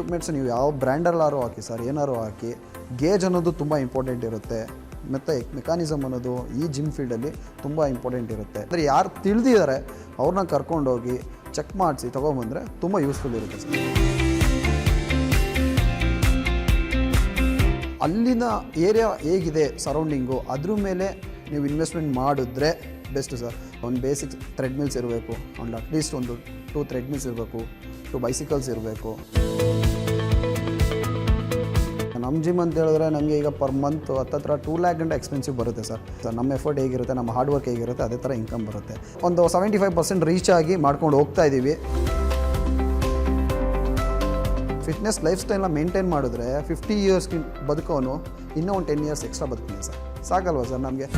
Equipments ನೀವು ಯಾವ ಬ್ರ್ಯಾಂಡಲ್ಲಾರು ಹಾಕಿ sir, ಏನಾರು ಹಾಕಿ, ಗೇಜ್ ಅನ್ನೋದು ತುಂಬ ಇಂಪಾರ್ಟೆಂಟ್ ಇರುತ್ತೆ. ಮತ್ತು ಮೆಕ್ಯಾನಿಸಮ್ ಅನ್ನೋದು ಈ ಜಿಮ್ ಫೀಲ್ಡಲ್ಲಿ ತುಂಬ ಇಂಪಾರ್ಟೆಂಟ್ ಇರುತ್ತೆ. ಅಂದರೆ ಯಾರು ತಿಳಿದಿದ್ದಾರೆ ಅವ್ರನ್ನ ಕರ್ಕೊಂಡೋಗಿ ಚೆಕ್ ಮಾಡಿಸಿ ತೊಗೊಂಬಂದರೆ ತುಂಬ ಯೂಸ್ಫುಲ್ ಇರುತ್ತೆ ಸರ್. ಅಲ್ಲಿನ ಏರಿಯಾ ಹೇಗಿದೆ ಸರೌಂಡಿಂಗು, ಅದ್ರ ಮೇಲೆ ನೀವು ಇನ್ವೆಸ್ಟ್ಮೆಂಟ್ ಮಾಡಿದ್ರೆ ಬೆಸ್ಟ್ ಸರ್. ಒಂದು ಬೇಸಿಕ್ ಥ್ರೆಡ್ಮಿಲ್ಸ್ ಇರಬೇಕು, ಒಂದು ಅಟ್ಲೀಸ್ಟ್ ಒಂದು 2 ಥ್ರೆಡ್ಮಿಲ್ಸ್ ಇರಬೇಕು, 2 ಬೈಸಿಕಲ್ಸ್ ಇರಬೇಕು. ನಮ್ಮ ಜಿಮ್ ಅಂತ ಹೇಳಿದ್ರೆ ನಮಗೆ ಈಗ ಪರ್ ಮಂತ್ ಹತ್ತತ್ರ 2 lakh ಗಂಟೆ ಎಕ್ಸ್ಪೆನ್ಸಿವ್ ಬರುತ್ತೆ ಸರ್. ನಮ್ಮ ಎಫರ್ಟ್ ಹೇಗಿರುತ್ತೆ, ನಮ್ಮ ಹಾರ್ಡ್ ವರ್ಕ್ ಹೇಗಿರುತ್ತೆ, ಅದೇ ಥರ ಇನ್ಕಮ್ ಬರುತ್ತೆ. ಒಂದು 75% ರೀಚ್ ಆಗಿ ಮಾಡ್ಕೊಂಡು ಹೋಗ್ತಾ ಇದ್ದೀವಿ. ಫಿಟ್ನೆಸ್ ಲೈಫ್ ಸ್ಟೈಲ್ನ ಮೇಂಟೈನ್ ಮಾಡಿದ್ರೆ 50 years ಬದುಕೋನು ಇನ್ನೂ ಒಂದು 10 years ಎಕ್ಸ್ಟ್ರಾ ಬದುಕ್ತೀನಿ ಸರ್. ಸಾಕಲ್ವಾ ಸರ್ ನಮಗೆ?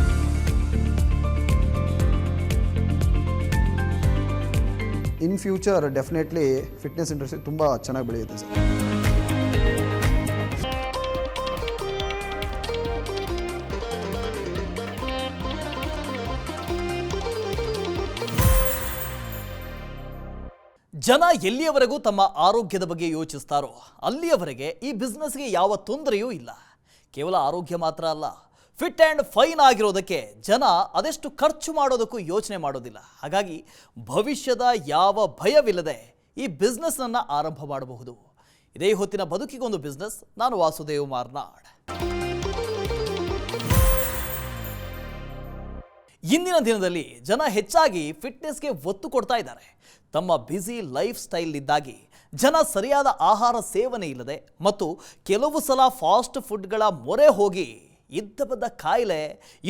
In future definitely fitness industry ತುಂಬ ಚೆನ್ನಾಗಿ ಬೆಳೆಯುತ್ತೆ ಸರ್. ಜನ ಎಲ್ಲಿಯವರೆಗೂ ತಮ್ಮ ಆರೋಗ್ಯದ ಬಗ್ಗೆ ಯೋಚಿಸ್ತಾರೋ ಅಲ್ಲಿಯವರೆಗೆ ಈ ಬಿಸ್ನೆಸ್ಗೆ ಯಾವ ತೊಂದರೆಯೂ ಇಲ್ಲ. ಕೇವಲ ಆರೋಗ್ಯ ಮಾತ್ರ ಅಲ್ಲ, ಫಿಟ್ ಆ್ಯಂಡ್ ಫೈನ್ ಆಗಿರೋದಕ್ಕೆ ಜನ ಅದೆಷ್ಟು ಖರ್ಚು ಮಾಡೋದಕ್ಕೂ ಯೋಚನೆ ಮಾಡೋದಿಲ್ಲ. ಹಾಗಾಗಿ ಭವಿಷ್ಯದ ಯಾವ ಭಯವಿಲ್ಲದೆ ಈ ಬಿಸ್ನೆಸ್ನನ್ನು ಆರಂಭ ಮಾಡಬಹುದು. ಇದೇ ಹೊತ್ತಿನ ಬದುಕಿಗೊಂದು ಬಿಸ್ನೆಸ್. ನಾನು ವಾಸುದೇವ್ ಮಾರ್ನಾಡ್. ಇಂದಿನ ದಿನದಲ್ಲಿ ಜನ ಹೆಚ್ಚಾಗಿ ಫಿಟ್ನೆಸ್ಗೆ ಒತ್ತು ಕೊಡ್ತಾ ಇದ್ದಾರೆ. ತಮ್ಮ ಬ್ಯುಸಿ ಲೈಫ್ ಸ್ಟೈಲ್ನಿಂದಾಗಿ ಜನ ಸರಿಯಾದ ಆಹಾರ ಸೇವನೆ ಇಲ್ಲದೆ ಮತ್ತು ಕೆಲವು ಸಲ ಫಾಸ್ಟ್ ಫುಡ್ಗಳ ಮೊರೆ ಹೋಗಿ ಇದ್ದ ಬದ್ದ ಕಾಯಿಲೆ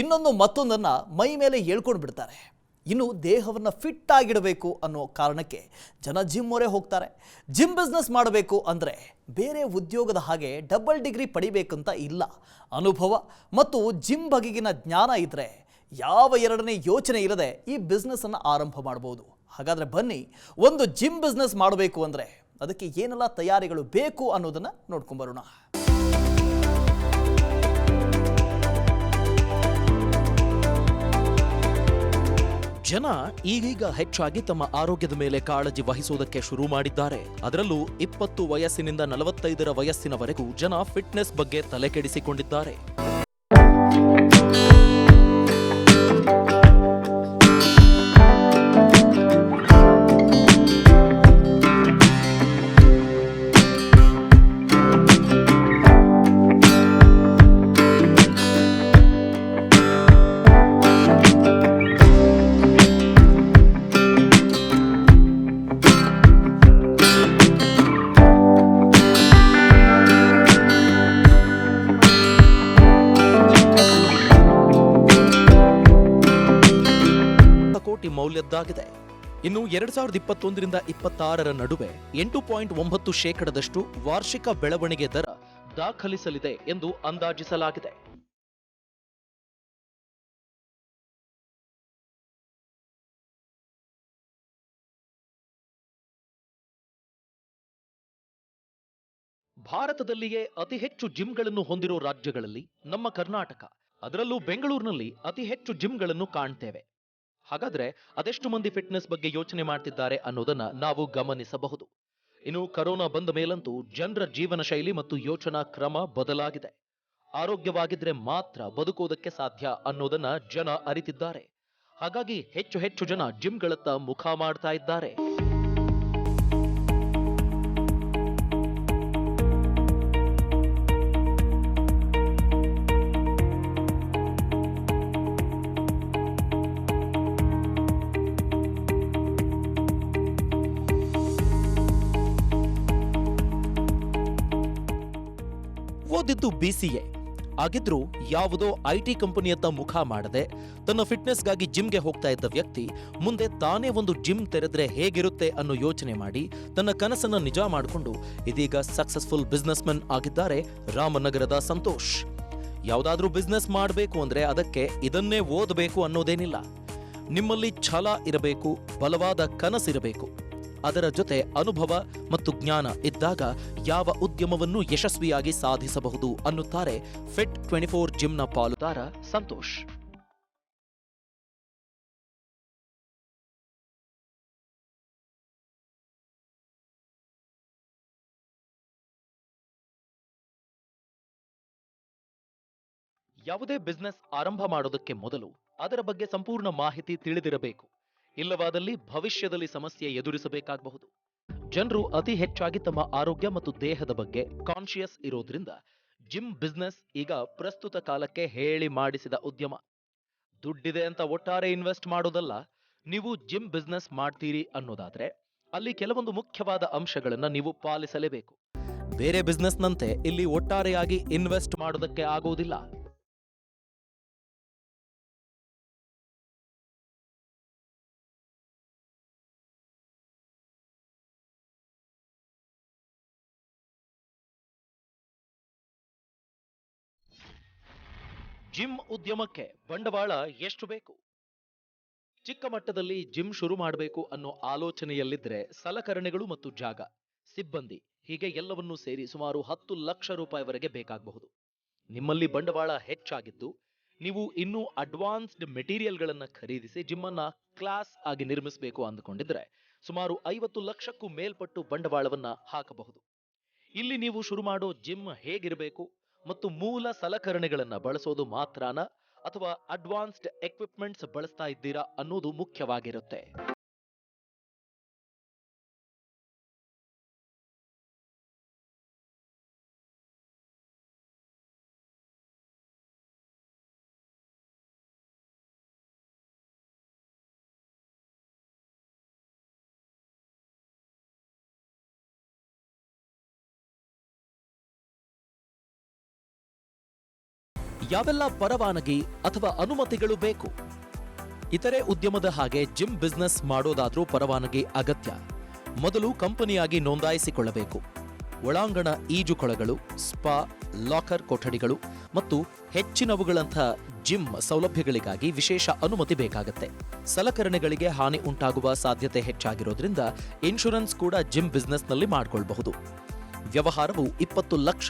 ಇನ್ನೊಂದು ಮತ್ತೊಂದನ್ನು ಮೈ ಮೇಲೆ ಹೇಳ್ಕೊಂಡು ಬಿಡ್ತಾರೆ. ಇನ್ನು ದೇಹವನ್ನು ಫಿಟ್ ಆಗಿಡಬೇಕು ಅನ್ನೋ ಕಾರಣಕ್ಕೆ ಜನ ಜಿಮ್ ಮೊರೆ ಹೋಗ್ತಾರೆ. ಜಿಮ್ ಬಿಸ್ನೆಸ್ ಮಾಡಬೇಕು ಅಂದರೆ ಬೇರೆ ಉದ್ಯೋಗದ ಹಾಗೆ ಡಬಲ್ ಡಿಗ್ರಿ ಪಡಿಬೇಕಂತ ಇಲ್ಲ. ಅನುಭವ ಮತ್ತು ಜಿಮ್ ಬಗೆಗಿನ ಜ್ಞಾನ ಇದ್ದರೆ ಯಾವ ಎರಡನೇ ಯೋಚನೆ ಇಲ್ಲದೆ ಈ ಬಿಸ್ನೆಸ್ಸನ್ನು ಆರಂಭ ಮಾಡ್ಬೋದು. ಹಾಗಾದರೆ ಬನ್ನಿ, ಒಂದು ಜಿಮ್ ಬಿಸ್ನೆಸ್ ಮಾಡಬೇಕು ಅಂದರೆ ಅದಕ್ಕೆ ಏನೆಲ್ಲ ತಯಾರಿಗಳು ಬೇಕು ಅನ್ನೋದನ್ನು ನೋಡ್ಕೊಂಬರೋಣ. ಜನ ಈಗೀಗ ಹೆಚ್ಚಾಗಿ ತಮ್ಮ ಆರೋಗ್ಯದ ಮೇಲೆ ಕಾಳಜಿ ವಹಿಸುವುದಕ್ಕೆ ಶುರು ಮಾಡಿದ್ದಾರೆ. ಅದರಲ್ಲೂ 20 ವಯಸ್ಸಿನಿಂದ 45 ವಯಸ್ಸಿನವರೆಗೂ ಜನ ಫಿಟ್ನೆಸ್ ಬಗ್ಗೆ ತಲೆ ಕೆಡಿಸಿಕೊಂಡಿದ್ದಾರೆ. ಮೌಲ್ಯದ್ದಾಗಿದೆ. ಇನ್ನು 2021ರಿಂದ 26ರ ನಡುವೆ 8.9% ವಾರ್ಷಿಕ ಬೆಳವಣಿಗೆ ದರ ದಾಖಲಿಸಲಿದೆ ಎಂದು ಅಂದಾಜಿಸಲಾಗಿದೆ. ಭಾರತದಲ್ಲಿಯೇ ಅತಿ ಹೆಚ್ಚು ಜಿಮ್ಗಳನ್ನು ಹೊಂದಿರೋ ರಾಜ್ಯಗಳಲ್ಲಿ ನಮ್ಮ ಕರ್ನಾಟಕ, ಅದರಲ್ಲೂ ಬೆಂಗಳೂರಿನಲ್ಲಿ ಅತಿ ಹೆಚ್ಚು ಜಿಮ್ಗಳನ್ನು ಕಾಣ್ತೇವೆ. ಹಾಗಾದ್ರೆ ಅದೆಷ್ಟು ಮಂದಿ ಫಿಟ್ನೆಸ್ ಬಗ್ಗೆ ಯೋಚನೆ ಮಾಡ್ತಿದ್ದಾರೆ ಅನ್ನೋದನ್ನ ನಾವು ಗಮನಿಸಬಹುದು. ಇನ್ನು ಕರೋನಾ ಬಂದ ಮೇಲಂತೂ ಜನರ ಜೀವನ ಶೈಲಿ ಮತ್ತು ಯೋಚನಾ ಕ್ರಮ ಬದಲಾಗಿದೆ. ಆರೋಗ್ಯವಾಗಿದ್ರೆ ಮಾತ್ರ ಬದುಕೋದಕ್ಕೆ ಸಾಧ್ಯ ಅನ್ನೋದನ್ನ ಜನ ಅರಿತಿದ್ದಾರೆ. ಹಾಗಾಗಿ ಹೆಚ್ಚು ಜನ ಜಿಮ್ಗಳತ್ತ ಮುಖ ಮಾಡ್ತಾ ಇದ್ದಾರೆ. ಓದಿದ್ದು BCA ಆಗಿದ್ರೂ ಯಾವುದೋ IT ಕಂಪನಿಯತ್ತ ಮುಖ ಮಾಡದೆ ತನ್ನ ಫಿಟ್ನೆಸ್ಗಾಗಿ ಜಿಮ್ಗೆ ಹೋಗ್ತಾ ಇದ್ದ ವ್ಯಕ್ತಿ ಮುಂದೆ ತಾನೇ ಒಂದು ಜಿಮ್ ತೆರೆದ್ರೆ ಹೇಗಿರುತ್ತೆ ಅನ್ನೋ ಯೋಚನೆ ಮಾಡಿ ತನ್ನ ಕನಸನ್ನ ನಿಜ ಮಾಡಿಕೊಂಡು ಇದೀಗ ಸಕ್ಸಸ್ಫುಲ್ ಬಿಸ್ನೆಸ್ ಮನ್ ಆಗಿದ್ದಾರೆ ರಾಮನಗರದ ಸಂತೋಷ್. ಯಾವುದಾದ್ರೂ ಬಿಸ್ನೆಸ್ ಮಾಡಬೇಕು ಅಂದ್ರೆ ಅದಕ್ಕೆ ಇದನ್ನೇ ಓದಬೇಕು ಅನ್ನೋದೇನಿಲ್ಲ. ನಿಮ್ಮಲ್ಲಿ ಛಲ ಇರಬೇಕು, ಬಲವಾದ ಕನಸಿರಬೇಕು. ಅದರ ಜೊತೆ ಅನುಭವ ಮತ್ತು ಜ್ಞಾನ ಇದ್ದಾಗ ಯಾವ ಉದ್ಯಮವನ್ನು ಯಶಸ್ವಿಯಾಗಿ ಸಾಧಿಸಬಹುದು ಅನ್ನುತ್ತಾರೆ ಫಿಟ್ 24 ಜಿಮ್ನ ಪಾಲುದಾರ ಸಂತೋಷ್. ಯಾವುದೇ ಬಿಸ್ನೆಸ್ ಆರಂಭ ಮಾಡೋದಕ್ಕೆ ಮೊದಲು ಅದರ ಬಗ್ಗೆ ಸಂಪೂರ್ಣ ಮಾಹಿತಿ ತಿಳಿದಿರಬೇಕು. ಇಲ್ಲವಾದಲ್ಲಿ ಭವಿಷ್ಯದಲ್ಲಿ ಸಮಸ್ಯೆ ಎದುರಿಸಬೇಕಾಗಬಹುದು. ಜನರು ಅತಿ ಹೆಚ್ಚಾಗಿ ತಮ್ಮ ಆರೋಗ್ಯ ಮತ್ತು ದೇಹದ ಬಗ್ಗೆ ಕಾನ್ಶಿಯಸ್ ಇರೋದ್ರಿಂದ ಜಿಮ್ ಬಿಸ್ನೆಸ್ ಈಗ ಪ್ರಸ್ತುತ ಕಾಲಕ್ಕೆ ಹೇಳಿ ಮಾಡಿಸಿದ ಉದ್ಯಮ. ದುಡ್ಡಿದೆ ಅಂತ ಒಟ್ಟಾರೆ ಇನ್ವೆಸ್ಟ್ ಮಾಡೋದಲ್ಲ. ನೀವು ಜಿಮ್ ಬಿಸ್ನೆಸ್ ಮಾಡ್ತೀರಿ ಅನ್ನೋದಾದ್ರೆ ಅಲ್ಲಿ ಕೆಲವೊಂದು ಮುಖ್ಯವಾದ ಅಂಶಗಳನ್ನ ನೀವು ಪಾಲಿಸಲೇಬೇಕು. ಬೇರೆ ಬಿಸ್ನೆಸ್ನಂತೆ ಇಲ್ಲಿ ಒಟ್ಟಾರೆಯಾಗಿ ಇನ್ವೆಸ್ಟ್ ಮಾಡೋದಕ್ಕೆ ಆಗೋದಿಲ್ಲ. ಜಿಮ್ ಉದ್ಯಮಕ್ಕೆ ಬಂಡವಾಳ ಎಷ್ಟು ಬೇಕು? ಚಿಕ್ಕ ಮಟ್ಟದಲ್ಲಿ ಜಿಮ್ ಶುರು ಮಾಡಬೇಕು ಅನ್ನೋ ಆಲೋಚನೆಯಲ್ಲಿದ್ರೆ ಸಲಕರಣೆಗಳು ಮತ್ತು ಜಾಗ, ಸಿಬ್ಬಂದಿ ಹೀಗೆ ಎಲ್ಲವನ್ನೂ ಸೇರಿ ಸುಮಾರು 10 ಲಕ್ಷ ರೂಪಾಯಿವರೆಗೆ ಬೇಕಾಗಬಹುದು. ನಿಮ್ಮಲ್ಲಿ ಬಂಡವಾಳ ಹೆಚ್ಚಾಗಿದ್ದು ನೀವು ಇನ್ನೂ ಅಡ್ವಾನ್ಸ್ಡ್ ಮೆಟೀರಿಯಲ್ಗಳನ್ನು ಖರೀದಿಸಿ ಜಿಮ್ಮನ್ನ ಕ್ಲಾಸ್ ಆಗಿ ನಿರ್ಮಿಸಬೇಕು ಅಂದುಕೊಂಡಿದ್ರೆ ಸುಮಾರು 50 ಲಕ್ಷಕ್ಕೂ ಮೇಲ್ಪಟ್ಟು ಬಂಡವಾಳವನ್ನ ಹಾಕಬಹುದು. ಇಲ್ಲಿ ನೀವು ಶುರು ಮಾಡೋ ಜಿಮ್ ಹೇಗಿರಬೇಕು ಮತ್ತು ಮೂಲ ಸಲಕರಣೆಗಳನ್ನ ಬಳಸೋದು ಮಾತ್ರನಾ ಅಥವಾ ಅಡ್ವಾನ್ಸ್ಡ್ ಎಕ್ವಿಪ್ಮೆಂಟ್ಸ್ ಬಳಸ್ತಾ ಇದ್ದೀರಾ ಅನ್ನೋದು ಮುಖ್ಯವಾಗಿರುತ್ತೆ. ಯಾವೆಲ್ಲ ಪರವಾನಗಿ ಅಥವಾ ಅನುಮತಿಗಳು ಬೇಕು? ಇತರೆ ಉದ್ಯಮದ ಹಾಗೆ ಜಿಮ್ ಬಿಸ್ನೆಸ್ ಮಾಡೋದಾದ್ರೂ ಪರವಾನಗಿ ಅಗತ್ಯ. ಮೊದಲು ಕಂಪನಿಯಾಗಿ ನೋಂದಾಯಿಸಿಕೊಳ್ಳಬೇಕು. ಒಳಾಂಗಣ ಈಜುಕೊಳಗಳು, ಸ್ಪಾ, ಲಾಕರ್ ಕೊಠಡಿಗಳು ಮತ್ತು ಹೆಚ್ಚಿನವುಗಳಂಥ ಜಿಮ್ ಸೌಲಭ್ಯಗಳಿಗಾಗಿ ವಿಶೇಷ ಅನುಮತಿ ಬೇಕಾಗುತ್ತೆ. ಸಲಕರಣೆಗಳಿಗೆ ಹಾನಿ ಉಂಟಾಗುವ ಸಾಧ್ಯತೆ ಹೆಚ್ಚಾಗಿರೋದ್ರಿಂದ ಇನ್ಶೂರೆನ್ಸ್ ಕೂಡ ಜಿಮ್ ಬಿಸ್ನೆಸ್ನಲ್ಲಿ ಮಾಡಿಕೊಳ್ಳಬಹುದು. ವ್ಯವಹಾರವು 20 ಲಕ್ಷ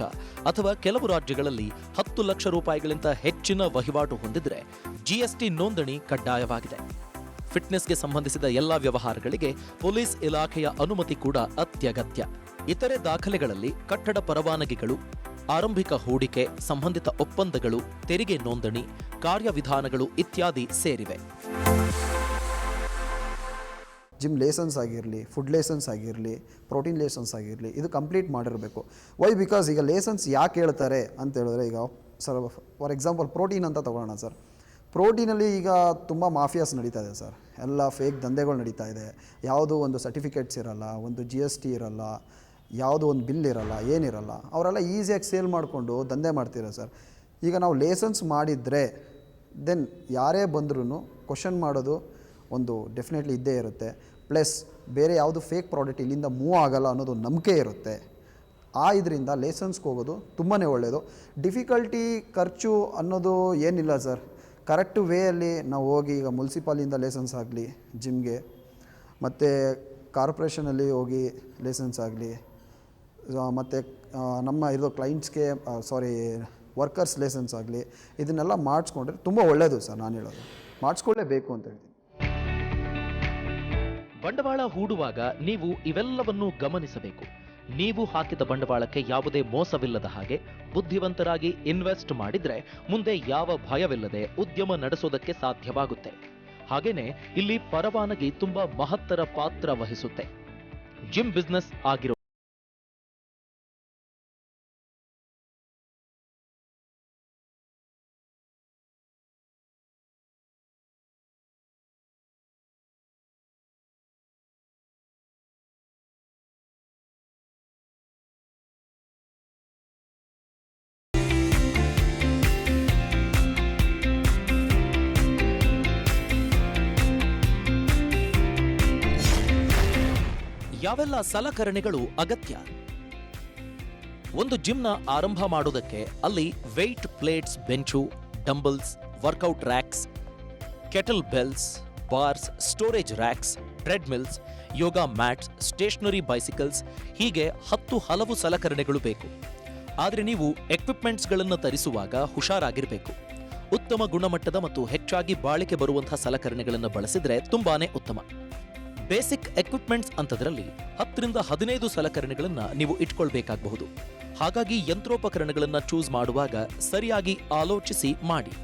ಅಥವಾ ಕೆಲವು ರಾಜ್ಯಗಳಲ್ಲಿ 10 ಲಕ್ಷ ರೂಪಾಯಿಗಳಿಂದ ಹೆಚ್ಚಿನ ವಹಿವಾಟು ಹೊಂದಿದ್ರೆ ಜಿಎಸ್ಟಿ ನೋಂದಣಿ ಕಡ್ಡಾಯವಾಗಿದೆ. ಫಿಟ್ನೆಸ್ಗೆ ಸಂಬಂಧಿಸಿದ ಎಲ್ಲ ವ್ಯವಹಾರಗಳಿಗೆ ಪೊಲೀಸ್ ಇಲಾಖೆಯ ಅನುಮತಿ ಕೂಡ ಅತ್ಯಗತ್ಯ. ಇತರೆ ದಾಖಲೆಗಳಲ್ಲಿ ಕಟ್ಟಡ ಪರವಾನಗಿಗಳು, ಆರಂಭಿಕ ಹೂಡಿಕೆ, ಸಂಬಂಧಿತ ಒಪ್ಪಂದಗಳು, ತೆರಿಗೆ ನೋಂದಣಿ, ಕಾರ್ಯವಿಧಾನಗಳು ಇತ್ಯಾದಿ ಸೇರಿವೆ. ಜಿಮ್ ಲೈಸೆನ್ಸ್ ಆಗಿರಲಿ, ಫುಡ್ ಲೈಸೆನ್ಸ್ ಆಗಿರಲಿ, ಪ್ರೋಟೀನ್ ಲೈಸೆನ್ಸ್ ಆಗಿರಲಿ, ಇದು ಕಂಪ್ಲೀಟ್ ಮಾಡಿರಬೇಕು. ವೈ? ಬಿಕಾಸ್ ಈಗ ಲೈಸೆನ್ಸ್ ಯಾಕೆ ಹೇಳ್ತಾರೆ ಅಂತ ಹೇಳಿದ್ರೆ, ಈಗ ಸರ್ ಫಾರ್ ಎಕ್ಸಾಂಪಲ್ ಪ್ರೋಟೀನ್ ಅಂತ ತೊಗೊಳ್ಳೋಣ ಸರ್. ಪ್ರೋಟೀನಲ್ಲಿ ಈಗ ತುಂಬ ಮಾಫಿಯಾಸ್ ನಡೀತಾ ಇದೆ ಸರ್. ಎಲ್ಲ ಫೇಕ್ ದಂಧೆಗಳು ನಡೀತಾ ಇದೆ. ಯಾವುದೋ ಒಂದು ಸರ್ಟಿಫಿಕೇಟ್ಸ್ ಇರಲ್ಲ, ಒಂದು GST ಇರಲ್ಲ, ಯಾವುದೋ ಒಂದು ಬಿಲ್ ಇರಲ್ಲ, ಏನಿರಲ್ಲ. ಅವರೆಲ್ಲ ಈಸಿಯಾಗಿ ಸೇಲ್ ಮಾಡಿಕೊಂಡು ದಂಧೆ ಮಾಡ್ತಿರೋ ಸರ್. ಈಗ ನಾವು ಲೈಸೆನ್ಸ್ ಮಾಡಿದರೆ ದೆನ್ ಯಾರೇ ಬಂದ್ರೂ ಕ್ವಶನ್ ಮಾಡೋದು ಒಂದು ಡೆಫಿನೆಟ್ಲಿ ಇದ್ದೇ ಇರುತ್ತೆ. ಪ್ಲಸ್ ಬೇರೆ ಯಾವುದು ಫೇಕ್ ಪ್ರಾಡಕ್ಟ್ ಇಲ್ಲಿಂದ ಮೂವ್ ಆಗಲ್ಲ ಅನ್ನೋದು ನಂಬಿಕೆ ಇರುತ್ತೆ. ಇದರಿಂದ ಲೈಸೆನ್ಸ್ಗೆ ಹೋಗೋದು ತುಂಬಾ ಒಳ್ಳೆಯದು. ಡಿಫಿಕಲ್ಟಿ ಖರ್ಚು ಅನ್ನೋದು ಏನಿಲ್ಲ ಸರ್. ಕರೆಕ್ಟ್ ವೇಯಲ್ಲಿ ನಾವು ಹೋಗಿ, ಈಗ ಮುನ್ಸಿಪಾಲಿಂದ ಲೈಸೆನ್ಸ್ ಆಗಲಿ ಜಿಮ್ಗೆ, ಮತ್ತು ಕಾರ್ಪೊರೇಷನಲ್ಲಿ ಹೋಗಿ ಲೈಸೆನ್ಸ್ ಆಗಲಿ, ಮತ್ತು ನಮ್ಮ ಇರೋ ಕ್ಲೈಂಟ್ಸ್ಗೆ ವರ್ಕರ್ಸ್ ಲೈಸೆನ್ಸ್ ಆಗಲಿ, ಇದನ್ನೆಲ್ಲ ಮಾಡಿಸ್ಕೊಂಡ್ರೆ ತುಂಬ ಒಳ್ಳೆಯದು ಸರ್. ನಾನು ಹೇಳೋದು ಮಾಡಿಸ್ಕೊಳ್ಳೇಬೇಕು ಅಂತ ಹೇಳ್ತೀನಿ. ಬಂಡವಾಳ ಹೂಡುವಾಗ ನೀವು ಇವೆಲ್ಲವನ್ನೂ ಗಮನಿಸಬೇಕು. ನೀವು ಹಾಕಿದ ಬಂಡವಾಳಕ್ಕೆ ಯಾವುದೇ ಮೋಸವಿಲ್ಲದ ಹಾಗೆ ಬುದ್ಧಿವಂತರಾಗಿ ಇನ್ವೆಸ್ಟ್ ಮಾಡಿದ್ರೆ ಮುಂದೆ ಯಾವ ಭಯವಿಲ್ಲದೆ ಉದ್ಯಮ ನಡೆಸೋದಕ್ಕೆ ಸಾಧ್ಯವಾಗುತ್ತೆ. ಹಾಗೇನೆ ಇಲ್ಲಿ ಪರವಾನಗಿ ತುಂಬಾ ಮಹತ್ತರ ಪಾತ್ರ ವಹಿಸುತ್ತೆ. ಜಿಮ್ ಬಿಸ್ನೆಸ್ ಆಗಿರೋ ಯಾವೆಲ್ಲ ಸಲಕರಣೆಗಳು ಅಗತ್ಯ? ಒಂದು ಜಿಮ್ನ ಆರಂಭ ಮಾಡೋದಕ್ಕೆ ಅಲ್ಲಿ weight plates, bench, dumbbells, workout racks, kettle bells, bars, storage racks, treadmills, yoga mats, stationary bicycles ಹೀಗೆ 10 ಹಲವು ಸಲಕರಣೆಗಳು ಬೇಕು. ಆದರೆ ನೀವು ಎಕ್ವಿಪ್ಮೆಂಟ್ಸ್ಗಳನ್ನು ತರಿಸುವಾಗ ಹುಷಾರಾಗಿರಬೇಕು. ಉತ್ತಮ ಗುಣಮಟ್ಟದ ಮತ್ತು ಹೆಚ್ಚಾಗಿ ಬಾಳಿಕೆ ಬರುವಂತಹ ಸಲಕರಣೆಗಳನ್ನು ಬಳಸಿದ್ರೆ ತುಂಬಾನೇ ಉತ್ತಮ. ಬೇಸಿಕ್ ಎಕ್ವಿಪ್ಮೆಂಟ್ಸ್ ಅಂತದ್ರಲ್ಲಿ 10ರಿಂದ 15 ಸಲಕರಣೆಗಳನ್ನ ನೀವು ಇಟ್ಕೊಳ್ಬೇಕಾಗಬಹುದು. ಹಾಗಾಗಿ ಯಂತ್ರೋಪಕರಣಗಳನ್ನ ಚೂಸ್ ಮಾಡುವಾಗ ಸರಿಯಾಗಿ ಆಲೋಚಿಸಿ ಮಾಡಿ.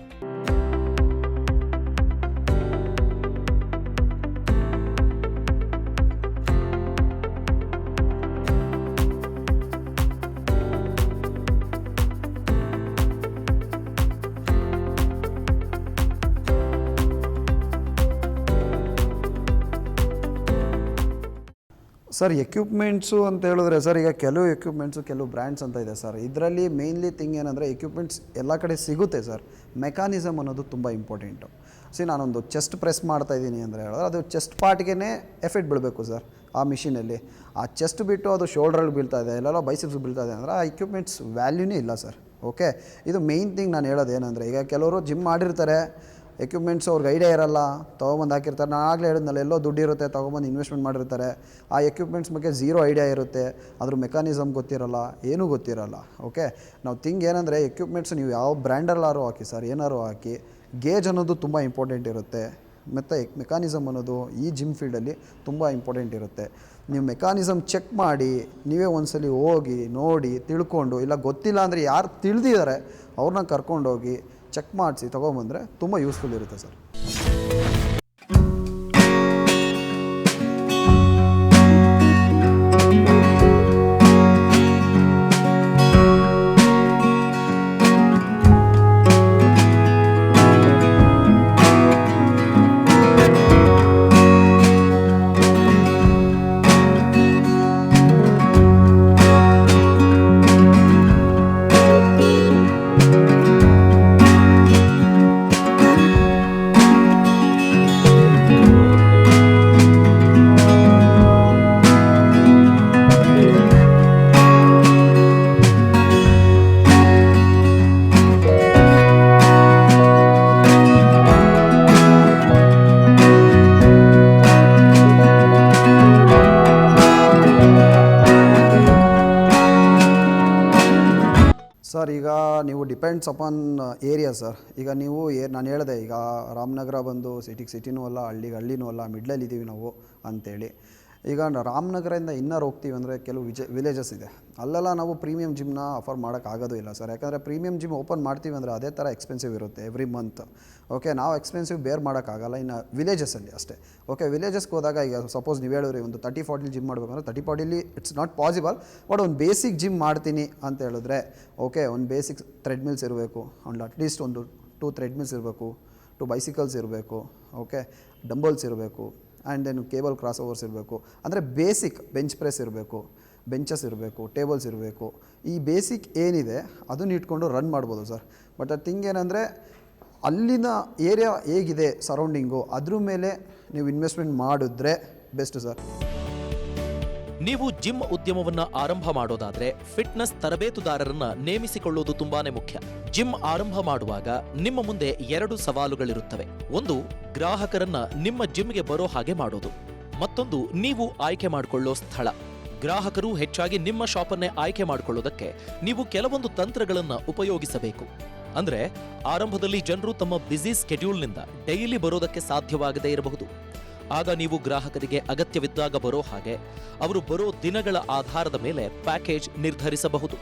ಸರ್ ಎಕ್ವಿಪ್ಮೆಂಟ್ಸು ಅಂತ ಹೇಳಿದ್ರೆ ಸರ್, ಈಗ ಕೆಲವು ಎಕ್ವಿಪ್ಮೆಂಟ್ಸು ಕೆಲವು ಬ್ರ್ಯಾಂಡ್ಸ್ ಅಂತ ಇದೆ ಸರ್. ಇದರಲ್ಲಿ ಮೇನ್ಲಿ ಥಿಂಗ್ ಏನಂದರೆ ಎಕ್ವಿಪ್ಮೆಂಟ್ಸ್ ಎಲ್ಲ ಕಡೆ ಸಿಗುತ್ತೆ ಸರ್. ಮೆಕ್ಯಾನಿಸಮ್ ಅನ್ನೋದು ತುಂಬ ಇಂಪಾರ್ಟೆಂಟು. ನಾನೊಂದು ಚೆಸ್ಟ್ ಪ್ರೆಸ್ ಮಾಡ್ತಾಯಿದ್ದೀನಿ ಅಂದರೆ ಹೇಳಿದ್ರೆ ಅದು ಚೆಸ್ಟ್ ಪಾರ್ಟ್ಗೆ ಎಫೆಕ್ಟ್ ಬೀಳಬೇಕು ಸರ್ ಆ ಮಿಷಿನಲ್ಲಿ. ಆ ಚೆಸ್ಟ್ ಬಿಟ್ಟು ಅದು ಶೋಲ್ಡ್ರಲ್ಲಿ ಬೀಳ್ತಾ ಇದೆ, ಎಲ್ಲೆಲ್ಲ ಬೈಸಿಪ್ಸ್ ಬೀಳ್ತಾ ಇದೆ ಅಂದರೆ ಆ ಎಕ್ವಿಪ್ಮೆಂಟ್ಸ್ ವ್ಯಾಲ್ಯೂನೇ ಇಲ್ಲ ಸರ್. ಓಕೆ, ಇದು ಮೇಯ್ನ್ ಥಿಂಗ್ ನಾನು ಹೇಳೋದು ಏನಂದರೆ, ಈಗ ಕೆಲವರು ಜಿಮ್ ಮಾಡಿರ್ತಾರೆ, ಎಕ್ವಿಪ್ಮೆಂಟ್ಸ್ ಅವ್ರಿಗೆ ಐಡಿಯಾ ಇರಲ್ಲ, ತೊಗೊಂಬಂದು ಹಾಕಿರ್ತಾರೆ. ನಾನು ಆಗಲೇ ಹೇಳಿದ್ನಲ್ಲ, ಎಲ್ಲೋ ದುಡ್ಡು ಇರುತ್ತೆ, ತೊಗೊಂಬಂದು ಇನ್ವೆಸ್ಟ್ಮೆಂಟ್ ಮಾಡಿರ್ತಾರೆ. ಆ ಎಕ್ವಿಪ್ಮೆಂಟ್ಸ್ ಬಗ್ಗೆ ಝೀರೋ ಐಡಿಯಾ ಇರುತ್ತೆ, ಅದ್ರ ಮೆಕ್ಯಾನಿಸಮ್ ಗೊತ್ತಿರಲ್ಲ, ಏನೂ ಗೊತ್ತಿರಲ್ಲ. ಓಕೆ, ನಾವು ಥಿಂಗ್ ಏನಂದರೆ ಎಕ್ವಿಪ್ಮೆಂಟ್ಸ್ ನೀವು ಯಾವ ಬ್ರ್ಯಾಂಡಲ್ಲಾರು ಹಾಕಿ ಸರ್, ಏನಾರು ಹಾಕಿ, ಗೇಜ್ ಅನ್ನೋದು ತುಂಬ ಇಂಪಾರ್ಟೆಂಟ್ ಇರುತ್ತೆ. ಮತ್ತು ಮೆಕ್ಯಾನಿಸಮ್ ಅನ್ನೋದು ಈ ಜಿಮ್ ಫೀಲ್ಡಲ್ಲಿ ತುಂಬ ಇಂಪಾರ್ಟೆಂಟ್ ಇರುತ್ತೆ. ನೀವು ಮೆಕ್ಯಾನಿಸಮ್ ಚೆಕ್ ಮಾಡಿ, ನೀವೇ ಒಂದ್ಸಲಿ ಹೋಗಿ ನೋಡಿ ತಿಳ್ಕೊಂಡು, ಇಲ್ಲ ಗೊತ್ತಿಲ್ಲ ಅಂದರೆ ಯಾರು ತಿಳಿದಿದ್ದಾರೆ ಅವ್ರನ್ನ ಕರ್ಕೊಂಡೋಗಿ ಚೆಕ್ ಮಾಡಿಸಿ ತೊಗೊಂಬಂದರೆ ತುಂಬ ಯೂಸ್ಫುಲ್ ಇರುತ್ತೆ ಸರ್. ಸರ್, ಈಗ ನೀವು ಡಿಪೆಂಡ್ಸ್ ಅಪಾನ್ ಏರಿಯಾ ಸರ್. ಈಗ ನೀವು ನಾನು ಹೇಳಿದೆ, ಈಗ ರಾಮನಗರ ಬಂದು ಸಿಟಿನೂ ಅಲ್ಲ, ಹಳ್ಳಿನೂ ಅಲ್ಲ, ಮಿಡ್ಲಲ್ಲಿ ಇದ್ದೀವಿ ನಾವು ಅಂತೇಳಿ. ಈಗ ರಾಮನಗರದಿಂದ ಇನ್ನರ್ ಹೋಗ್ತೀವಿ ಅಂದರೆ ಕೆಲವು ವಿಲೇಜಸ್ ಇದೆ, ಅಲ್ಲೆಲ್ಲ ನಾವು ಪ್ರೀಮಿಯಂ ಜಿಮ್ನ ಆಫರ್ ಮಾಡೋಕ್ಕಾಗೋದು ಇಲ್ಲ ಸರ್. ಯಾಕಂದರೆ ಪ್ರೀಮಿಯಂ ಜಿಮ್ ಓಪನ್ ಮಾಡ್ತೀವಿ ಅಂದರೆ ಅದೇ ಥರ ಎಕ್ಸ್ಪೆನ್ಸಿವ್ ಇರುತ್ತೆ ಎವ್ರಿ ಮಂತ್. ಓಕೆ, ನಾವು ಎಕ್ಸ್ಪೆನ್ಸಿವ್ ಬೇರ್ ಮಾಡೋಕ್ಕಾಗಲ್ಲ ಇನ್ನು ವಿಲೇಜಸಲ್ಲಿ ಅಷ್ಟೇ. ಓಕೆ, ವಿಲೇಜಸ್ಗೆ ಹೋದಾಗ ಈಗ ಸಪೋಸ್ ನೀವು ಹೇಳಿದ್ರಿ ಒಂದು 30-40 ಜಿಮ್ ಮಾಡಬೇಕಂದ್ರೆ 30-40 ಇಟ್ಸ್ ನಾಟ್ ಪಾಸಿಬಲ್. ಬಟ್ ಒಂದು ಬೇಸಿಕ್ ಜಿಮ್ ಮಾಡ್ತೀನಿ ಅಂತ ಹೇಳಿದ್ರೆ, ಓಕೆ, ಒಂದು ಬೇಸಿಕ್ ಥ್ರೆಡ್ಮಿಲ್ಸ್ ಇರಬೇಕು, ಒಂದು ಅಟ್ಲೀಸ್ಟ್ ಒಂದು 2 ಥ್ರೆಡ್ಮಿಲ್ಸ್ ಇರಬೇಕು, 2 ಬೈಸಿಕಲ್ಸ್ ಇರಬೇಕು, ಓಕೆ, ಡಂಬಲ್ಸ್ ಇರಬೇಕು, and then cable crossovers ಇರಬೇಕು. ಅಂದರೆ ಬೇಸಿಕ್ ಬೆಂಚ್ ಪ್ರೆಸ್ ಇರಬೇಕು, ಬೆಂಚಸ್ ಇರಬೇಕು, ಟೇಬಲ್ಸ್ ಇರಬೇಕು. ಈ ಬೇಸಿಕ್ ಏನಿದೆ ಅದನ್ನ ಇಟ್ಕೊಂಡು ರನ್ ಮಾಡ್ಬೋದು ಸರ್. ಬಟ್ ಅದು ಥಿಂಗ್ ಏನಂದರೆ, ಅಲ್ಲಿನ ಏರಿಯಾ ಹೇಗಿದೆ ಸರೌಂಡಿಂಗು, ಅದ್ರ ಮೇಲೆ ನೀವು ಇನ್ವೆಸ್ಟ್ಮೆಂಟ್ ಮಾಡಿದ್ರೆ ಬೆಸ್ಟ್ ಸರ್. ನೀವು ಜಿಮ್ ಉದ್ಯಮವನ್ನ ಆರಂಭ ಮಾಡೋದಾದ್ರೆ ಫಿಟ್ನೆಸ್ ತರಬೇತುದಾರರನ್ನ ನೇಮಿಸಿಕೊಳ್ಳುವುದು ತುಂಬಾನೇ ಮುಖ್ಯ. ಜಿಮ್ ಆರಂಭ ಮಾಡುವಾಗ ನಿಮ್ಮ ಮುಂದೆ 2 ಸವಾಲುಗಳಿರುತ್ತವೆ. ಒಂದು, ಗ್ರಾಹಕರನ್ನ ನಿಮ್ಮ ಜಿಮ್ಗೆ ಬರೋ ಹಾಗೆ ಮಾಡೋದು. ಮತ್ತೊಂದು, ನೀವು ಆಯ್ಕೆ ಮಾಡಿಕೊಳ್ಳೋ ಸ್ಥಳ. ಗ್ರಾಹಕರು ಹೆಚ್ಚಾಗಿ ನಿಮ್ಮ ಶಾಪನ್ನೇ ಆಯ್ಕೆ ಮಾಡಿಕೊಳ್ಳೋದಕ್ಕೆ ನೀವು ಕೆಲವೊಂದು ತಂತ್ರಗಳನ್ನ ಉಪಯೋಗಿಸಬೇಕು. ಅಂದ್ರೆ ಆರಂಭದಲ್ಲಿ ಜನರು ತಮ್ಮ ಬ್ಯುಸಿ ಸ್ಕೆಡ್ಯೂಲ್ನಿಂದ ಡೈಲಿ ಬರೋದಕ್ಕೆ ಸಾಧ್ಯವಾಗದೇ ಇರಬಹುದು. ಆಗ ನೀವು ಗ್ರಾಹಕರಿಗೆ ಅಗತ್ಯವಿದ್ದಾಗ ಬರೋ ಹಾಗೆ ಅವರು ಬರೋ ದಿನಗಳ ಆಧಾರದ ಮೇಲೆ ಪ್ಯಾಕೇಜ್ ನಿರ್ಧರಿಸಬಹುದು.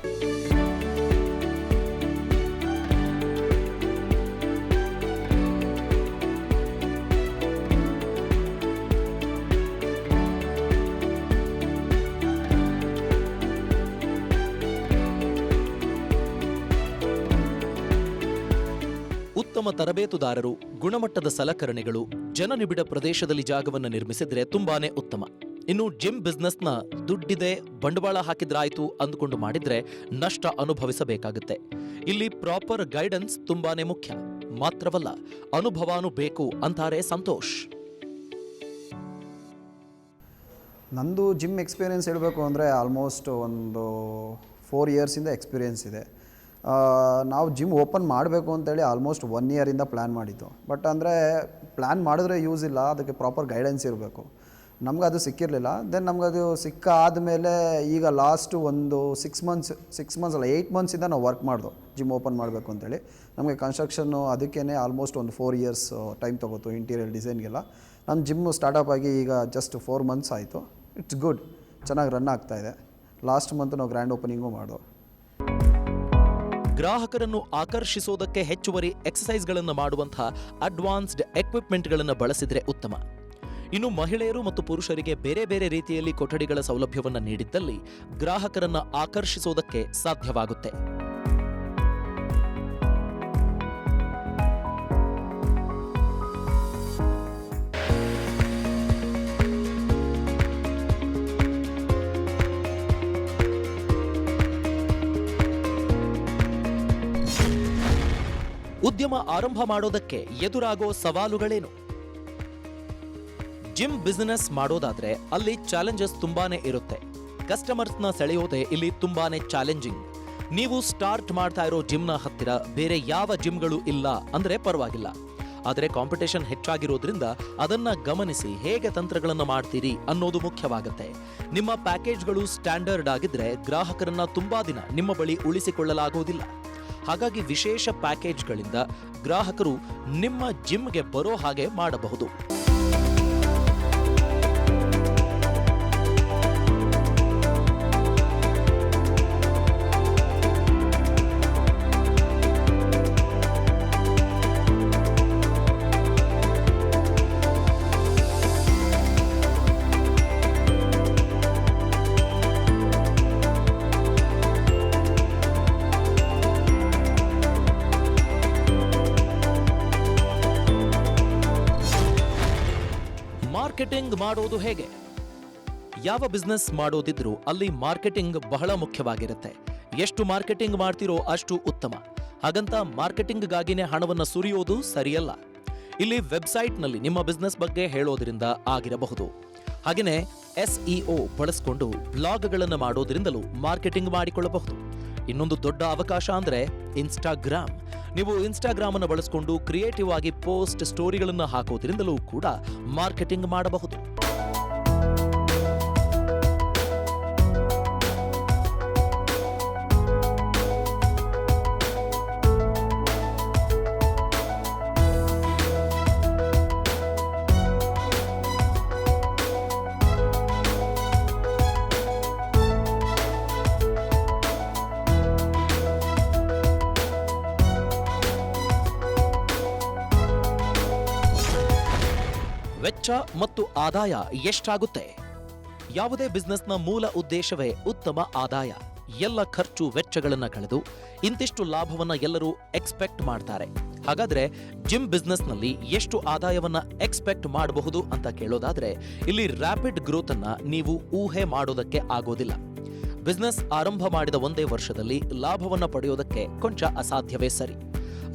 ಉತ್ತಮ ತರಬೇತುದಾರರು, ಗುಣಮಟ್ಟದ ಸಲಕರಣೆಗಳು, ಜನನಿಬಿಡ ಪ್ರದೇಶದಲ್ಲಿ ಜಾಗವನ್ನು ನಿರ್ಮಿಸಿದ್ರೆ ತುಂಬಾನೇ ಉತ್ತಮ. ಇನ್ನು ಜಿಮ್ ಬಿಸ್ನೆಸ್ನ ದುಡ್ಡಿದೆ, ಬಂಡವಾಳ ಹಾಕಿದ್ರಾಯ್ತು ಅಂದುಕೊಂಡು ಮಾಡಿದ್ರೆ ನಷ್ಟ ಅನುಭವಿಸಬೇಕಾಗುತ್ತೆ. ಇಲ್ಲಿ ಪ್ರಾಪರ್ ಗೈಡೆನ್ಸ್ ತುಂಬಾನೇ ಮುಖ್ಯ. ಮಾತ್ರವಲ್ಲ, ಅನುಭವಾನೂ ಬೇಕು ಅಂತಾರೆ ಸಂತೋಷ್. ನಂದು ಜಿಮ್ ಎಕ್ಸ್ಪೀರಿಯೆನ್ಸ್ ಹೇಳಬೇಕು ಅಂದರೆ ಆಲ್ಮೋಸ್ಟ್ ಒಂದು 4 ಇಯರ್ಸಿಂದ ಎಕ್ಸ್ಪೀರಿಯೆನ್ಸ್ ಇದೆ. ನಾವು ಜಿಮ್ ಓಪನ್ ಮಾಡಬೇಕು ಅಂತೇಳಿ ಆಲ್ಮೋಸ್ಟ್ 1 ಇಯರಿಂದ ಪ್ಲ್ಯಾನ್ ಮಾಡಿದ್ದು. ಬಟ್ ಅಂದರೆ ಪ್ಲ್ಯಾನ್ ಮಾಡಿದ್ರೆ ಯೂಸ್ ಇಲ್ಲ, ಅದಕ್ಕೆ ಪ್ರಾಪರ್ ಗೈಡೆನ್ಸ್ ಇರಬೇಕು. ನಮಗದು ಸಿಕ್ಕಿರಲಿಲ್ಲ. ದೆನ್ ನಮಗದು ಸಿಕ್ಕಾದಮೇಲೆ ಈಗ ಲಾಸ್ಟ್ ಒಂದು 6 ಮಂತ್ಸ್ ಅಲ್ಲ 8 ಮಂತ್ಸಿಂದ ನಾವು ವರ್ಕ್ ಮಾಡಿದೋ ಜಿಮ್ ಓಪನ್ ಮಾಡಬೇಕು ಅಂತೇಳಿ. ನಮಗೆ ಕನ್ಸ್ಟ್ರಕ್ಷನ್ನು ಅದಕ್ಕೇ ಆಲ್ಮೋಸ್ಟ್ ಒಂದು 4 ಇಯರ್ಸ್ ಟೈಮ್ ತೊಗೋತು, ಇಂಟೀರಿಯರ್ ಡಿಸೈನ್ಗೆಲ್ಲ. ನನ್ನ ಜಿಮ್ಮು ಸ್ಟಾರ್ಟಪ್ ಆಗಿ ಈಗ ಜಸ್ಟ್ 4 months ಆಯಿತು. ಇಟ್ಸ್ ಗುಡ್, ಚೆನ್ನಾಗಿ ರನ್ ಆಗ್ತಾಯಿದೆ. ಲಾಸ್ಟ್ ಮಂತ್ ನಾವು ಗ್ರ್ಯಾಂಡ್ ಓಪನಿಂಗು ಮಾಡೋ. ಗ್ರಾಹಕರನ್ನು ಆಕರ್ಷಿಸೋದಕ್ಕೆ ಹೆಚ್ಚುವರಿ ಎಕ್ಸಸೈಸ್ಗಳನ್ನು ಮಾಡುವಂತಹ ಅಡ್ವಾನ್ಸ್ಡ್ ಎಕ್ವಿಪ್ಮೆಂಟ್ಗಳನ್ನು ಬಳಸಿದರೆ ಉತ್ತಮ. ಇನ್ನು ಮಹಿಳೆಯರು ಮತ್ತು ಪುರುಷರಿಗೆ ಬೇರೆ ಬೇರೆ ರೀತಿಯಲ್ಲಿ ಕೊಠಡಿಗಳ ಸೌಲಭ್ಯವನ್ನು ನೀಡಿದ್ದಲ್ಲಿ ಗ್ರಾಹಕರನ್ನ ಆಕರ್ಷಿಸೋದಕ್ಕೆ ಸಾಧ್ಯವಾಗುತ್ತೆ. ಉದ್ಯಮ ಆರಂಭ ಮಾಡೋದಕ್ಕೆ ಎದುರಾಗೋ ಸವಾಲುಗಳೇನು? ಜಿಮ್ ಬಿಸಿನೆಸ್ ಮಾಡೋದಾದ್ರೆ ಅಲ್ಲಿ ಚಾಲೆಂಜಸ್ ತುಂಬಾನೇ ಇರುತ್ತೆ. ಕಸ್ಟಮರ್ಸ್ನ ಸೆಳೆಯೋದೇ ಇಲ್ಲಿ ತುಂಬಾನೇ ಚಾಲೆಂಜಿಂಗ್. ನೀವು ಸ್ಟಾರ್ಟ್ ಮಾಡ್ತಾ ಇರೋ ಜಿಮ್ನ ಹತ್ತಿರ ಬೇರೆ ಯಾವ ಜಿಮ್ಗಳು ಇಲ್ಲ ಅಂದ್ರೆ ಪರವಾಗಿಲ್ಲ. ಆದರೆ ಕಾಂಪಿಟೇಷನ್ ಹೆಚ್ಚಾಗಿರೋದ್ರಿಂದ ಅದನ್ನ ಗಮನಿಸಿ ಹೇಗೆ ತಂತ್ರಗಳನ್ನು ಮಾಡ್ತೀರಿ ಅನ್ನೋದು ಮುಖ್ಯವಾಗುತ್ತೆ. ನಿಮ್ಮ ಪ್ಯಾಕೇಜ್ಗಳು ಸ್ಟ್ಯಾಂಡರ್ಡ್ ಆಗಿದ್ರೆ ಗ್ರಾಹಕರನ್ನ ತುಂಬಾ ದಿನ ನಿಮ್ಮ ಬಳಿ ಉಳಿಸಿಕೊಳ್ಳಲಾಗುವುದಿಲ್ಲ. ಹಾಗಾಗಿ ವಿಶೇಷ ಪ್ಯಾಕೇಜ್ಗಳಿಂದ ಗ್ರಾಹಕರು ನಿಮ್ಮ ಜಿಮ್ಗೆ ಬರೋ ಹಾಗೆ ಮಾಡಬಹುದು. ಮಾರ್ಕೆಟಿಂಗ್ ಮಾಡೋದು ಹೇಗೆ? ಯಾವ ಬಿಸ್ನೆಸ್ ಮಾಡೋದಿದ್ರೂ ಅಲ್ಲಿ ಮಾರ್ಕೆಟಿಂಗ್ ಬಹಳ ಮುಖ್ಯವಾಗಿರುತ್ತೆ. ಎಷ್ಟು ಮಾರ್ಕೆಟಿಂಗ್ ಮಾಡ್ತಿರೋ ಅಷ್ಟು ಉತ್ತಮ. ಹಾಗಂತ ಮಾರ್ಕೆಟಿಂಗ್ಗಾಗಿನೇ ಹಣವನ್ನು ಸುರಿಯೋದು ಸರಿಯಲ್ಲ. ಇಲ್ಲಿ ವೆಬ್ಸೈಟ್ನಲ್ಲಿ ನಿಮ್ಮ ಬಿಸ್ನೆಸ್ ಬಗ್ಗೆ ಹೇಳೋದ್ರಿಂದ ಆಗಿರಬಹುದು. ಹಾಗೆಯೇ SEO ಬಳಸಿಕೊಂಡು ಬ್ಲಾಗ್ಗಳನ್ನು ಮಾಡೋದ್ರಿಂದಲೂ ಮಾರ್ಕೆಟಿಂಗ್ ಮಾಡಿಕೊಳ್ಳಬಹುದು. ಇನ್ನೊಂದು ದೊಡ್ಡ ಅವಕಾಶ ಅಂದ್ರೆ ಇನ್ಸ್ಟಾಗ್ರಾಮ್. ನೀವು ಇನ್ಸ್ಟಾಗ್ರಾಮ್ ಅನ್ನು ಬಳಸಿಕೊಂಡು ಕ್ರಿಯೇಟಿವ್ ಆಗಿ ಪೋಸ್ಟ್ ಸ್ಟೋರಿಗಳನ್ನು ಹಾಕೋದ್ರಿಂದಲೂ ಕೂಡ ಮಾರ್ಕೆಟಿಂಗ್ ಮಾಡಬಹುದು. ವೆಚ್ಚ ಮತ್ತು ಆದಾಯ ಎಷ್ಟಾಗುತ್ತೆ? ಯಾವುದೇ ಬಿಸ್ನೆಸ್ನ ಮೂಲ ಉದ್ದೇಶವೇ ಉತ್ತಮ ಆದಾಯ. ಎಲ್ಲ ಖರ್ಚು ವೆಚ್ಚಗಳನ್ನ ಕಳೆದು ಇಂತಿಷ್ಟು ಲಾಭವನ್ನ ಎಲ್ಲರೂ ಎಕ್ಸ್ಪೆಕ್ಟ್ ಮಾಡ್ತಾರೆ. ಹಾಗಾದ್ರೆ ಜಿಮ್ ಬಿಸ್ನೆಸ್ನಲ್ಲಿ ಎಷ್ಟು ಆದಾಯವನ್ನ ಎಕ್ಸ್ಪೆಕ್ಟ್ ಮಾಡಬಹುದು ಅಂತ ಕೇಳೋದಾದ್ರೆ ಇಲ್ಲಿ ರ್ಯಾಪಿಡ್ ಗ್ರೋತ್ ಅನ್ನ ನೀವು ಊಹೆ ಮಾಡೋದಕ್ಕೆ ಆಗೋದಿಲ್ಲ. ಬಿಸ್ನೆಸ್ ಆರಂಭ ಮಾಡಿದ ಒಂದೇ ವರ್ಷದಲ್ಲಿ ಲಾಭವನ್ನ ಪಡೆಯೋದಕ್ಕೆ ಕೊಂಚ ಅಸಾಧ್ಯವೇ ಸರಿ.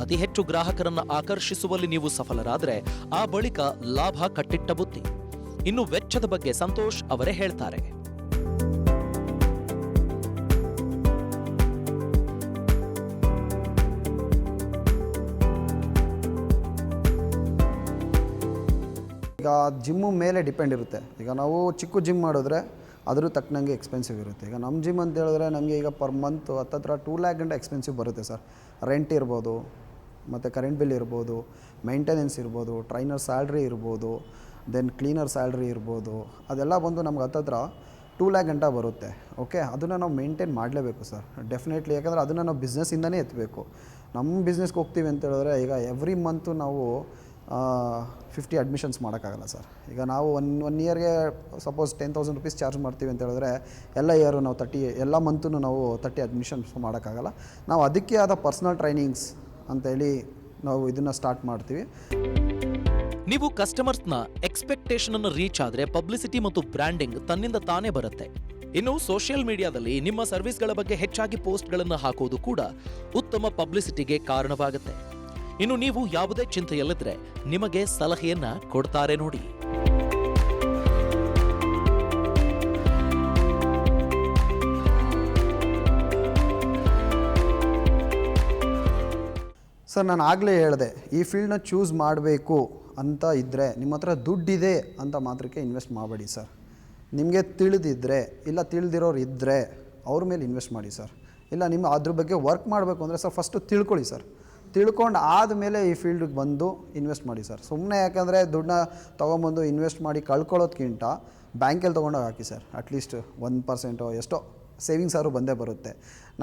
ಅತಿ ಹೆಚ್ಚು ಗ್ರಾಹಕರನ್ನ ಆಕರ್ಷಿಸುವಲ್ಲಿ ನೀವು ಸಫಲರಾದ್ರೆ ಆ ಬಳಿಕ ಲಾಭ ಕಟ್ಟಿಟ್ಟ ಬುತ್ತಿ. ಇನ್ನು ವೆಚ್ಚದ ಬಗ್ಗೆ ಸಂತೋಷ್ ಅವರೇ ಹೇಳ್ತಾರೆ. ಈಗ ಜಿಮ್ಮು ಮೇಲೆ ಡಿಪೆಂಡ್ ಇರುತ್ತೆ. ಈಗ ನಾವು ಚಿಕ್ಕ ಜಿಮ್ ಮಾಡಿದ್ರೆ ಅದ್ರ ತಕ್ಕನಂಗೆ ಎಕ್ಸ್ಪೆನ್ಸಿವ್ ಇರುತ್ತೆ. ಈಗ ನಮ್ಮ ಜಿಮ್ ಅಂತ ಹೇಳಿದ್ರೆ ನಮಗೆ ಈಗ ಪರ್ ಮಂತ್ ಹತ್ತತ್ರ 2 lakh ಗಂಟೆ ಎಕ್ಸ್ಪೆನ್ಸಿವ್ ಬರುತ್ತೆ ಸರ್. ರೆಂಟ್ ಇರ್ಬೋದು, ಮತ್ತು ಕರೆಂಟ್ ಬಿಲ್ ಇರ್ಬೋದು, ಮೇಂಟೆನೆನ್ಸ್ ಇರ್ಬೋದು, ಟ್ರೈನರ್ ಸ್ಯಾಲ್ರಿ ಇರ್ಬೋದು, ದೆನ್ ಕ್ಲೀನರ್ ಸ್ಯಾಲ್ರಿ ಇರ್ಬೋದು. ಅದೆಲ್ಲ ಬಂದು ನಮ್ಗೆ ಹತ್ತತ್ರ 2 lakh ಗಂಟೆ ಬರುತ್ತೆ. ಓಕೆ, ಅದನ್ನು ನಾವು ಮೇಂಟೈನ್ ಮಾಡಲೇಬೇಕು ಸರ್, ಡೆಫಿನೆಟ್ಲಿ. ಯಾಕಂದರೆ ಅದನ್ನು ನಾವು ಬಿಸ್ನೆಸ್ಸಿಂದನೇ ಎತ್ತಬೇಕು. ನಮ್ಮ ಬಿಸ್ನೆಸ್ಗೆ ಹೋಗ್ತೀವಿ ಅಂತ ಹೇಳಿದ್ರೆ ಈಗ ಎವ್ರಿ ಮಂತು ನಾವು 50 ಅಡ್ಮಿಷನ್ಸ್ ಮಾಡೋಕ್ಕಾಗಲ್ಲ ಸರ್. ಈಗ ನಾವು ಒನ್ ಇಯರ್ಗೆ ಸಪೋಸ್ 10,000 rupees ಚಾರ್ಜ್ ಮಾಡ್ತೀವಿ ಅಂತ ಹೇಳಿದ್ರೆ ಎಲ್ಲ ಇಯರು ನಾವು ಎಲ್ಲ ಮಂತೂ ನಾವು 30 ಅಡ್ಮಿಷನ್ಸ್ ಮಾಡೋಕ್ಕಾಗಲ್ಲ. ನಾವು ಅದಕ್ಕೆ ಆದ ಪರ್ಸ್ನಲ್ ಟ್ರೈನಿಂಗ್ಸ್ ಅಂತೇಳಿ ನಾವು ಇದನ್ನು ಸ್ಟಾರ್ಟ್ ಮಾಡ್ತೀವಿ. ನೀವು ಕಸ್ಟಮರ್ಸ್ನ ಎಕ್ಸ್ಪೆಕ್ಟೇಷನ್ ಅನ್ನು ರೀಚ್ ಆದ್ರೆ ಪಬ್ಲಿಸಿಟಿ ಮತ್ತು ಬ್ರ್ಯಾಂಡಿಂಗ್ ತನ್ನಿಂದ ತಾನೇ ಬರುತ್ತೆ. ಇನ್ನು ಸೋಷಿಯಲ್ ಮೀಡಿಯಾದಲ್ಲಿ ನಿಮ್ಮ ಸರ್ವಿಸ್ಗಳ ಬಗ್ಗೆ ಹೆಚ್ಚಾಗಿ ಪೋಸ್ಟ್ಗಳನ್ನು ಹಾಕೋದು ಕೂಡ ಉತ್ತಮ ಪಬ್ಲಿಸಿಟಿಗೆ ಕಾರಣವಾಗುತ್ತೆ. ಇನ್ನು ನೀವು ಯಾವುದೇ ಚಿಂತೆಯಲ್ಲಿದ್ರೆ ನಿಮಗೆ ಸಲಹೆಯನ್ನ ಕೊಡ್ತಾರೆ ನೋಡಿ. ಸರ್, ನಾನು ಆಗಲೇ ಹೇಳಿದೆ, ಈ ಫೀಲ್ಡ್ನ ಚೂಸ್ ಮಾಡಬೇಕು ಅಂತ ಇದ್ದರೆ ನಿಮ್ಮ ಹತ್ರ ದುಡ್ಡಿದೆ ಅಂತ ಮಾತ್ರಕ್ಕೆ ಇನ್ವೆಸ್ಟ್ ಮಾಡಬೇಡಿ ಸರ್. ನಿಮಗೆ ತಿಳಿದಿದ್ದರೆ ಇಲ್ಲ ತಿಳಿದಿರೋರು ಇದ್ದರೆ ಅವ್ರ ಮೇಲೆ ಇನ್ವೆಸ್ಟ್ ಮಾಡಿ ಸರ್. ಇಲ್ಲ ನಿಮ್ಮ ಅದ್ರ ಬಗ್ಗೆ ವರ್ಕ್ ಮಾಡಬೇಕು ಅಂದರೆ ಸರ್ ಫಸ್ಟು ತಿಳ್ಕೊಳ್ಳಿ ಸರ್. ತಿಳ್ಕೊಂಡು ಆದಮೇಲೆ ಈ ಫೀಲ್ಡಿಗೆ ಬಂದು ಇನ್ವೆಸ್ಟ್ ಮಾಡಿ ಸರ್. ಸುಮ್ಮನೆ ಯಾಕಂದರೆ ದುಡ್ಡನ್ನ ತೊಗೊಂಬಂದು ಇನ್ವೆಸ್ಟ್ ಮಾಡಿ ಕಳ್ಕೊಳ್ಳೋದ್ಕಿಂತ ಬ್ಯಾಂಕಲ್ಲಿ ತೊಗೊಂಡೋಗಿ ಹಾಕಿ ಸರ್. ಅಟ್ಲೀಸ್ಟ್ 1% ಎಷ್ಟೋ ಸೇವಿಂಗ್ಸ್ ಆದ್ರೂ ಬಂದೇ ಬರುತ್ತೆ.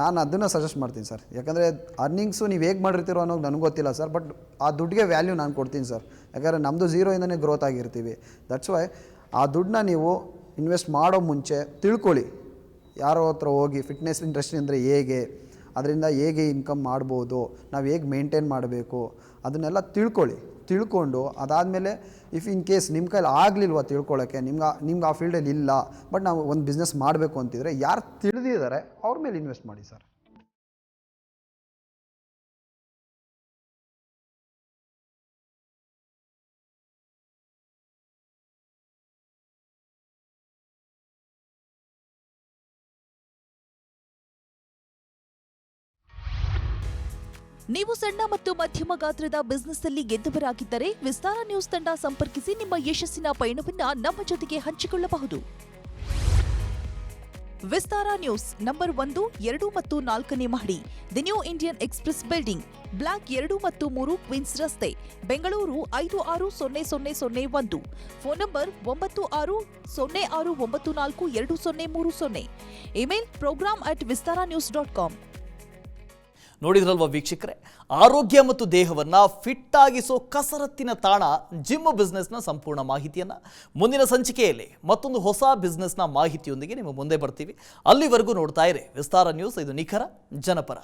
ನಾನು ಅದನ್ನು ಸಜೆಸ್ಟ್ ಮಾಡ್ತೀನಿ ಸರ್. ಯಾಕಂದರೆ ಅರ್ನಿಂಗ್ಸು ನೀವು ಹೇಗೆ ಮಾಡಿರ್ತೀರೋ ಅನ್ನೋದು ನನಗೆ ಗೊತ್ತಿಲ್ಲ ಸರ್, ಬಟ್ ಆ ದುಡ್ಡಿಗೆ ವ್ಯಾಲ್ಯೂ ನಾನು ಕೊಡ್ತೀನಿ ಸರ್. ಯಾಕಂದರೆ ನಮ್ಮದು ಝೀರೋಯಿಂದನೇ ಗ್ರೋತ್ ಆಗಿರ್ತೀವಿ. ದಟ್ಸ್ ವೈ ಆ ದುಡ್ಡನ್ನ ನೀವು ಇನ್ವೆಸ್ಟ್ ಮಾಡೋ ಮುಂಚೆ ತಿಳ್ಕೊಳ್ಳಿ. ಯಾರೋ ಹತ್ರ ಹೋಗಿ ಫಿಟ್ನೆಸ್ ಇಂಡಸ್ಟ್ರಿ ಅಂದರೆ ಹೇಗೆ, ಅದರಿಂದ ಹೇಗೆ ಇನ್ಕಮ್ ಮಾಡ್ಬೋದು, ನಾವು ಹೇಗೆ ಮೇಂಟೈನ್ ಮಾಡಬೇಕು ಅದನ್ನೆಲ್ಲ ತಿಳ್ಕೊಂಡು ಅದಾದಮೇಲೆ ಇಫ್ ಇನ್ ಕೇಸ್ ನಿಮ್ಮ ಕೈಲಿ ಆಗಲಿಲ್ವ ತಿಳ್ಕೊಳ್ಳೋಕ್ಕೆ, ನಿಮ್ಗೆ ಆ ಫೀಲ್ಡಲ್ಲಿ ಇಲ್ಲ, ಬಟ್ ನಾವು ಒಂದು ಬಿಸ್ನೆಸ್ ಮಾಡಬೇಕು ಅಂತಿದ್ರೆ ಯಾರು ತಿಳಿದಿದ್ದಾರೆ ಅವ್ರ ಮೇಲೆ ಇನ್ವೆಸ್ಟ್ ಮಾಡಿ ಸರ್. ನೀವು ಸಣ್ಣ ಮತ್ತು ಮಧ್ಯಮ ಗಾತ್ರದ ಬಿಸ್ನೆಸ್ನಲ್ಲಿ ಗೆದ್ದವರಾಗಿದ್ದರೆ ವಿಸ್ತಾರ ನ್ಯೂಸ್ ತಂಡ ಸಂಪರ್ಕಿಸಿ ನಿಮ್ಮ ಯಶಸ್ಸಿನ ಪಯಣವನ್ನ ನಮ್ಮ ಜೊತೆಗೆ ಹಂಚಿಕೊಳ್ಳಬಹುದು. ವಿಸ್ತಾರ ನ್ಯೂಸ್ ನಂಬರ್ 1, 2 ಮತ್ತು 4ನೇ ಮಹಡಿ, the New Indian Express building, block 2 ಮತ್ತು 3, ಕ್ವೀನ್ಸ್ ರಸ್ತೆ, Bengaluru 560001. Phone number 9606942030. Email program@vistaranews.com. ನೋಡಿದ್ರಲ್ವ ವೀಕ್ಷಕರೇ, ಆರೋಗ್ಯ ಮತ್ತು ದೇಹವನ್ನು ಫಿಟ್ ಆಗಿಸೋ ಕಸರತ್ತಿನ ತಾಣ ಜಿಮ್ ಬಿಸ್ನೆಸ್ನ ಸಂಪೂರ್ಣ ಮಾಹಿತಿಯನ್ನು ಮುಂದಿನ ಸಂಚಿಕೆಯಲ್ಲಿ ಮತ್ತೊಂದು ಹೊಸ ಬಿಸ್ನೆಸ್ನ ಮಾಹಿತಿಯೊಂದಿಗೆ ನಿಮ್ಮ ಮುಂದೆ ಬರ್ತೀವಿ. ಅಲ್ಲಿವರೆಗೂ ನೋಡ್ತಾ ಇರಿ ವಿಸ್ತಾರ ನ್ಯೂಸ್. ಇದು ನಿಖರ ಜನಪರ.